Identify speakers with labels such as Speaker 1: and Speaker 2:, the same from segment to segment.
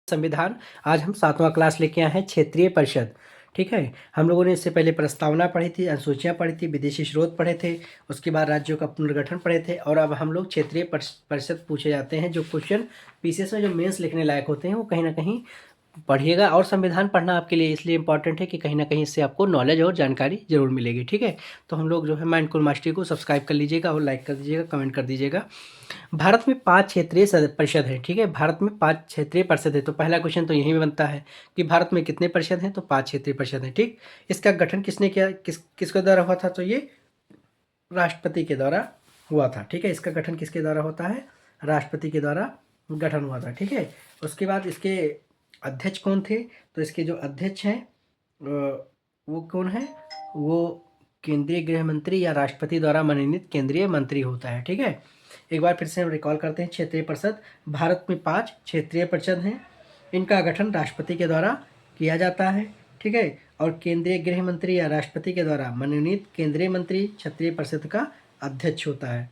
Speaker 1: संविधान। आज हम 7वां क्लास लेके आए हैं क्षेत्रीय परिषद। ठीक है, हम लोगों ने इससे पहले प्रस्तावना पढ़ी थी, अनुसूचियाँ पढ़ी थी, विदेशी स्रोत पढ़े थे, उसके बाद राज्यों का पुनर्गठन पढ़े थे और अब हम लोग क्षेत्रीय परिषद पूछे जाते हैं। जो क्वेश्चन पीसीएस में जो मेंस लिखने लायक होते हैं वो कहीं ना कहीं पढ़िएगा। और संविधान पढ़ना आपके लिए इसलिए इम्पॉर्टेंट है कि कहीं ना कहीं इससे आपको नॉलेज और जानकारी जरूर मिलेगी। ठीक है, तो हम लोग जो है माइंडफुल मास्टरी को सब्सक्राइब कर लीजिएगा और लाइक कर दीजिएगा, कमेंट कर दीजिएगा। भारत में 5 क्षेत्रीय परिषद है। ठीक है, भारत में 5 क्षेत्रीय परिषद है। तो पहला क्वेश्चन तो यही में बनता है कि भारत में कितने परिषद हैं, तो 5 क्षेत्रीय परिषद हैं। ठीक, इसका गठन किसने किया, किसके द्वारा हुआ था, तो ये राष्ट्रपति के द्वारा हुआ था। ठीक है, इसका गठन किसके द्वारा होता है, राष्ट्रपति के द्वारा गठन हुआ था। ठीक है, उसके बाद इसके अध्यक्ष कौन थे, तो इसके जो अध्यक्ष हैं वो कौन है, वो केंद्रीय गृह मंत्री या राष्ट्रपति द्वारा मनोनीत केंद्रीय मंत्री होता है। ठीक है, एक बार फिर से हम रिकॉल करते हैं। क्षेत्रीय परिषद, भारत में 5 क्षेत्रीय परिषद हैं। इनका गठन राष्ट्रपति के द्वारा किया जाता है। ठीक है, और केंद्रीय गृह मंत्री या राष्ट्रपति के द्वारा मनोनीत केंद्रीय मंत्री क्षेत्रीय परिषद का अध्यक्ष होता है।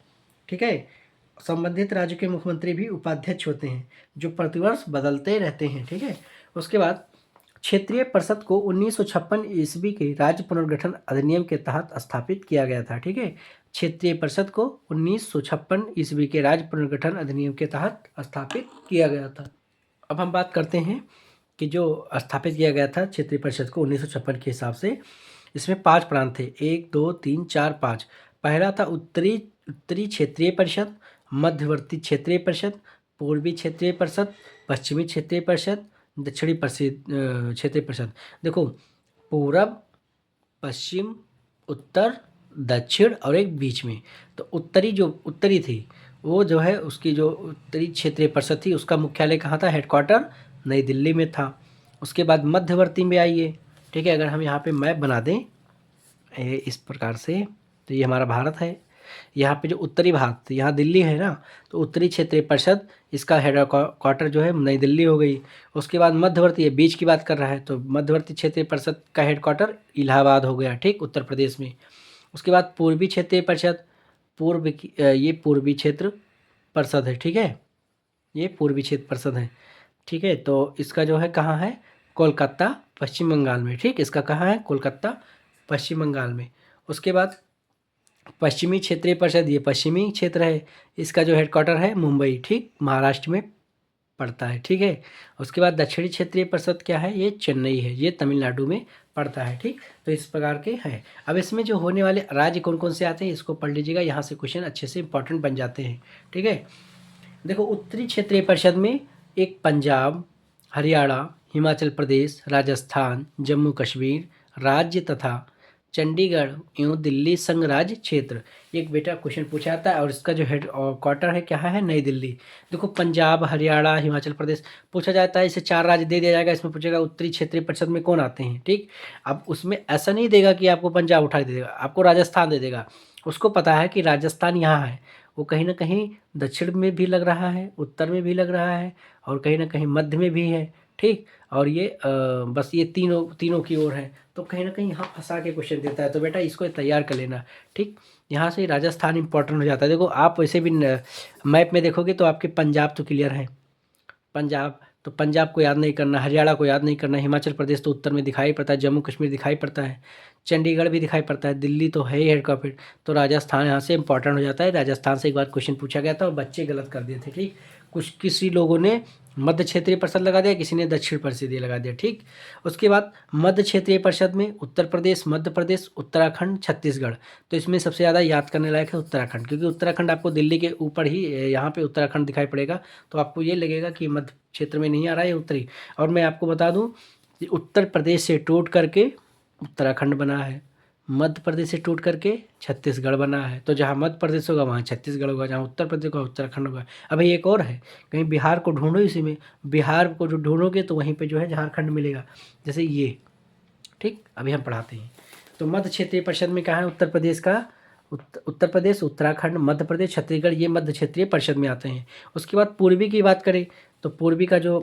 Speaker 1: ठीक है, संबंधित राज्य के मुख्यमंत्री भी उपाध्यक्ष होते हैं जो प्रतिवर्ष बदलते रहते हैं। ठीक है, उसके बाद क्षेत्रीय परिषद को 1956 ईस्वी के राज्य पुनर्गठन अधिनियम के तहत स्थापित किया गया था। ठीक है, क्षेत्रीय परिषद को 1956 ईस्वी के राज्य पुनर्गठन अधिनियम के तहत स्थापित किया गया था। अब हम बात करते हैं कि जो स्थापित किया गया था क्षेत्रीय परिषद को 1956 के हिसाब से, इसमें 5 प्रांत थे, 1 2 3 4 5। पहला था उत्तरी क्षेत्रीय परिषद, मध्यवर्ती क्षेत्रीय परिषद, पूर्वी क्षेत्रीय परिषद, पश्चिमी क्षेत्रीय परिषद, दक्षिणी क्षेत्रीय परिषद। देखो, पूरब, पश्चिम, उत्तर, दक्षिण और एक बीच में। तो उत्तरी थी वो जो है, उसकी जो उत्तरी क्षेत्रीय परिषद थी उसका मुख्यालय कहाँ था, हेडक्वार्टर नई दिल्ली में था। उसके बाद मध्यवर्ती में आई है। ठीक है, अगर हम यहाँ पे मैप बना दें इस प्रकार से, तो ये हमारा भारत है। यहाँ पे जो उत्तरी भाग, यहाँ दिल्ली है ना, तो उत्तरी क्षेत्रीय परिषद इसका हेड क्वार्टर जो है नई दिल्ली हो गई। उसके बाद मध्यवर्ती है, बीच की बात कर रहा है, तो मध्यवर्ती क्षेत्रीय परिषद का हेड क्वार्टर इलाहाबाद हो गया। ठीक, उत्तर प्रदेश में। उसके बाद पूर्वी क्षेत्रीय परिषद, ये पूर्वी क्षेत्र परिषद है। ठीक है, ये पूर्वी क्षेत्र परिषद है। ठीक है, तो इसका जो है कहाँ है, कोलकाता पश्चिम बंगाल में। ठीक, इसका कहाँ है, कोलकाता पश्चिम बंगाल में। उसके बाद पश्चिमी क्षेत्रीय परिषद, ये पश्चिमी क्षेत्र है, इसका जो हेडक्वार्टर है मुंबई, ठीक, महाराष्ट्र में पड़ता है। ठीक है, उसके बाद दक्षिणी क्षेत्रीय परिषद क्या है, ये चेन्नई है, ये तमिलनाडु में पड़ता है। ठीक, तो इस प्रकार के हैं। अब इसमें जो होने वाले राज्य कौन कौन से आते हैं इसको पढ़ लीजिएगा, यहाँ से क्वेश्चन अच्छे से इंपॉर्टेंट बन जाते हैं। ठीक है, देखो, उत्तरी क्षेत्रीय परिषद में एक पंजाब, हरियाणा, हिमाचल प्रदेश, राजस्थान, जम्मू कश्मीर राज्य तथा चंडीगढ़ एवं दिल्ली संघ राज्य क्षेत्र। एक बेटा क्वेश्चन पूछा जाता है और इसका जो हेड क्वार्टर है क्या है, नई दिल्ली। देखो, पंजाब, हरियाणा, हिमाचल प्रदेश पूछा जाता है, इसे 4 राज्य दे दिया जाएगा। इसमें पूछेगा उत्तरी क्षेत्रीय परिषद में कौन आते हैं। ठीक, अब उसमें ऐसा नहीं देगा कि आपको पंजाब उठा दे देगा, आपको राजस्थान दे देगा। उसको पता है कि राजस्थान यहाँ है, वो कहीं ना कहीं दक्षिण में भी लग रहा है, उत्तर में भी लग रहा है और कहीं ना कहीं मध्य में भी है। ठीक, और ये बस ये तीनों की ओर है, तो कहीं ना कहीं यहाँ फंसा के क्वेश्चन देता है। तो बेटा इसको तैयार कर लेना। ठीक, यहाँ से राजस्थान इंपॉर्टेंट हो जाता है। देखो, आप वैसे भी मैप में देखोगे तो आपके पंजाब तो क्लियर है, पंजाब तो पंजाब को याद नहीं करना, हरियाणा को याद नहीं करना, हिमाचल प्रदेश तो उत्तर में दिखाई पड़ता है, जम्मू कश्मीर दिखाई पड़ता है, चंडीगढ़ भी दिखाई पड़ता है, दिल्ली तो है ही हेड क्वार्टर। तो राजस्थान यहाँ से इंपॉर्टेंट हो जाता है। राजस्थान से एक बार क्वेश्चन पूछा गया था और बच्चे गलत कर दिए थे। ठीक, किसी लोगों ने मध्य क्षेत्रीय परिषद लगा दिया, किसी ने दक्षिण परिषद लगा दिया। ठीक, उसके बाद मध्य क्षेत्रीय परिषद में उत्तर प्रदेश, मध्य प्रदेश, उत्तराखंड, छत्तीसगढ़। तो इसमें सबसे ज़्यादा याद करने लायक है उत्तराखंड, क्योंकि उत्तराखंड आपको दिल्ली के ऊपर ही यहाँ पे उत्तराखंड दिखाई पड़ेगा, तो आपको ये लगेगा कि मध्य क्षेत्र में नहीं आ रहा है, उत्तरी। और मैं आपको बता दूं कि उत्तर प्रदेश से टूट करके उत्तराखंड बना है, मध्य प्रदेश से टूट करके छत्तीसगढ़ बना है। तो जहाँ मध्य प्रदेश होगा वहाँ छत्तीसगढ़ होगा, जहाँ उत्तर प्रदेश होगा उत्तराखंड होगा। अभी एक और है, कहीं बिहार को ढूंढो, इसी में बिहार को जो ढूंढोगे तो वहीं पे जो है झारखंड मिलेगा, जैसे ये। ठीक, अभी हम पढ़ाते हैं। तो मध्य क्षेत्रीय परिषद में कहाँ है, उत्तर प्रदेश का, उत्तर प्रदेश, उत्तराखंड, मध्य प्रदेश, छत्तीसगढ़, ये मध्य क्षेत्रीय परिषद में आते हैं। उसके बाद पूर्वी की बात करें तो पूर्वी का जो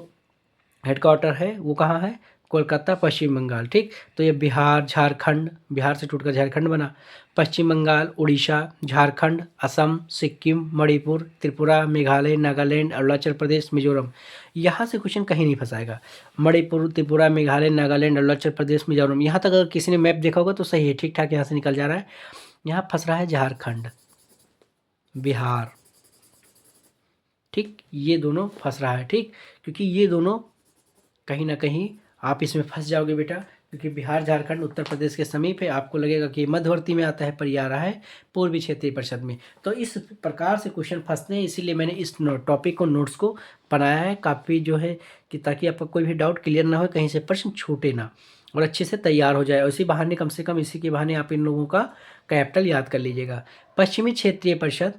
Speaker 1: हेडक्वार्टर है वो कहाँ है, कोलकाता, पश्चिम बंगाल, ठीक। तो ये बिहार, झारखंड, बिहार से टूटकर झारखंड बना। पश्चिम बंगाल, उड़ीसा, झारखंड, असम, सिक्किम, मणिपुर, त्रिपुरा, मेघालय, नागालैंड, अरुणाचल प्रदेश, मिजोरम। यहाँ से क्वेश्चन कहीं नहीं फंसाएगा। मणिपुर, त्रिपुरा, मेघालय, नागालैंड, अरुणाचल प्रदेश, मिजोरम, यहाँ तक अगर किसी ने मैप देखा होगा तो सही है, ठीक ठाक यहाँ से निकल जा रहा है। यहाँ फंस रहा है झारखंड, बिहार, ठीक, ये दोनों फंस रहा है, ठीक, क्योंकि ये दोनों कहीं ना कहीं आप इसमें फंस जाओगे बेटा, क्योंकि बिहार, झारखंड उत्तर प्रदेश के समीप है। आपको लगेगा कि मध्यवर्ती में आता है, पर ये आ रहा है पूर्वी क्षेत्रीय परिषद में। तो इस प्रकार से क्वेश्चन फंसते हैं, इसीलिए मैंने इस टॉपिक को, नोट्स को बनाया है काफ़ी जो है कि ताकि आपका कोई भी डाउट क्लियर ना हो, कहीं से प्रश्न छूटे ना, और अच्छे से तैयार हो जाए। इसी बहाने, कम से कम इसी के बहाने आप इन लोगों का कैपिटल याद कर लीजिएगा। पश्चिमी क्षेत्रीय परिषद,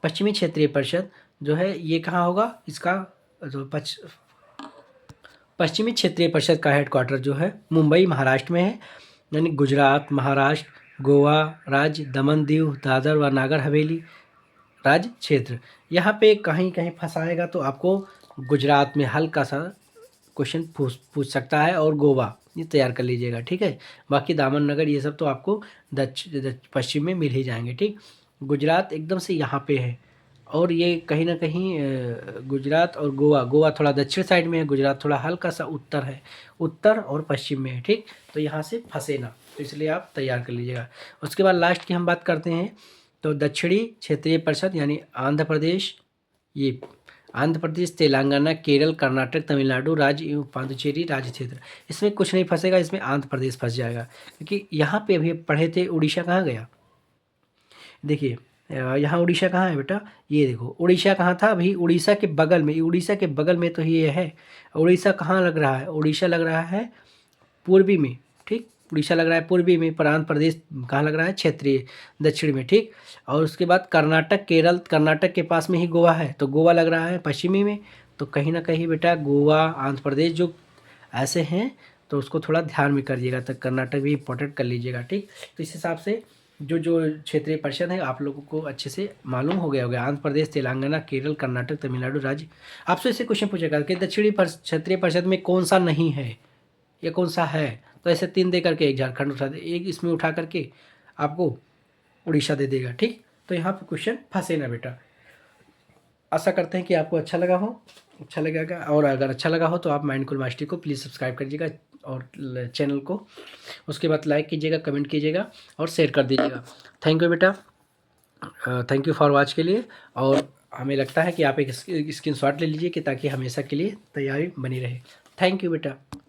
Speaker 1: पश्चिमी क्षेत्रीय परिषद जो है ये कहाँ होगा, इसका जो पश्चिमी क्षेत्रीय परिषद का हेडक्वार्टर जो है मुंबई, महाराष्ट्र में है। यानी गुजरात, महाराष्ट्र, गोवा राज्य, दमन दीव, दादर व नागर हवेली राज्य क्षेत्र। यहाँ पे कहीं कहीं फंसाएगा तो आपको गुजरात में हल्का सा क्वेश्चन पूछ सकता है, और गोवा, ये तैयार कर लीजिएगा, ठीक है। बाकी दामन नगर ये सब तो आपको पश्चिम में मिल ही जाएंगे, ठीक। गुजरात एकदम से यहाँ पे है, और ये कहीं ना कहीं गुजरात और गोवा, गोवा थोड़ा दक्षिण साइड में है, गुजरात थोड़ा हल्का सा उत्तर है, उत्तर और पश्चिम में है, ठीक। तो यहाँ से फंसे ना, तो इसलिए आप तैयार कर लीजिएगा। उसके बाद लास्ट की हम बात करते हैं, तो दक्षिणी क्षेत्रीय परिषद यानी आंध्र प्रदेश, ये आंध्र प्रदेश, तेलंगाना, केरल, कर्नाटक, तमिलनाडु राज्य एवं पांडिचेरी राज्य क्षेत्र। इसमें कुछ नहीं फंसेगा, इसमें आंध्र प्रदेश फंस जाएगा, क्योंकि यहाँ पे अभी पढ़े थे उड़ीसा कहाँ गया, देखिए यहाँ उड़ीसा कहाँ है बेटा, ये देखो उड़ीसा कहाँ था, अभी उड़ीसा के बगल में, उड़ीसा के बगल में तो ये है। उड़ीसा कहाँ लग रहा है, उड़ीसा लग रहा है पूर्वी में, ठीक, उड़ीसा लग रहा है पूर्वी में, पर आंध्र प्रदेश कहाँ लग रहा है, क्षेत्रीय दक्षिण में, ठीक। और उसके बाद कर्नाटक, केरल, कर्नाटक के पास में ही गोवा है, तो गोवा लग रहा है पश्चिमी में। तो कहीं ना कहीं बेटा गोवा, आंध्र प्रदेश जो ऐसे हैं, तो उसको थोड़ा ध्यान में करिएगा, तो कर्नाटक भी इंपॉर्टेंट कर लीजिएगा, ठीक। तो इस हिसाब से जो जो क्षेत्रीय परिषद है आप लोगों को अच्छे से मालूम हो गया होगा। आंध्र प्रदेश, तेलंगाना, केरल, कर्नाटक, तमिलनाडु राज्य। आपसे ऐसे क्वेश्चन पूछेगा कि दक्षिणी क्षेत्रीय परिषद में कौन सा नहीं है या कौन सा है, तो ऐसे 3 दे करके, एक झारखंड उठा दे, एक इसमें उठा करके आपको उड़ीसा दे देगा, ठीक। तो यहाँ पे क्वेश्चन फंसे ना बेटा। आशा करते हैं कि आपको अच्छा लगा हो, अच्छा लगेगा, और अगर अच्छा लगा हो तो आप माइंडफुल मास्टरी को प्लीज़ सब्सक्राइब करिएगा और चैनल को, उसके बाद लाइक कीजिएगा, कमेंट कीजिएगा और शेयर कर दीजिएगा। थैंक यू बेटा, थैंक यू फॉर वॉच के लिए। और हमें लगता है कि आप एक स्क्रीनशॉट ले लीजिए कि ताकि हमेशा के लिए तैयारी बनी रहे। थैंक यू बेटा।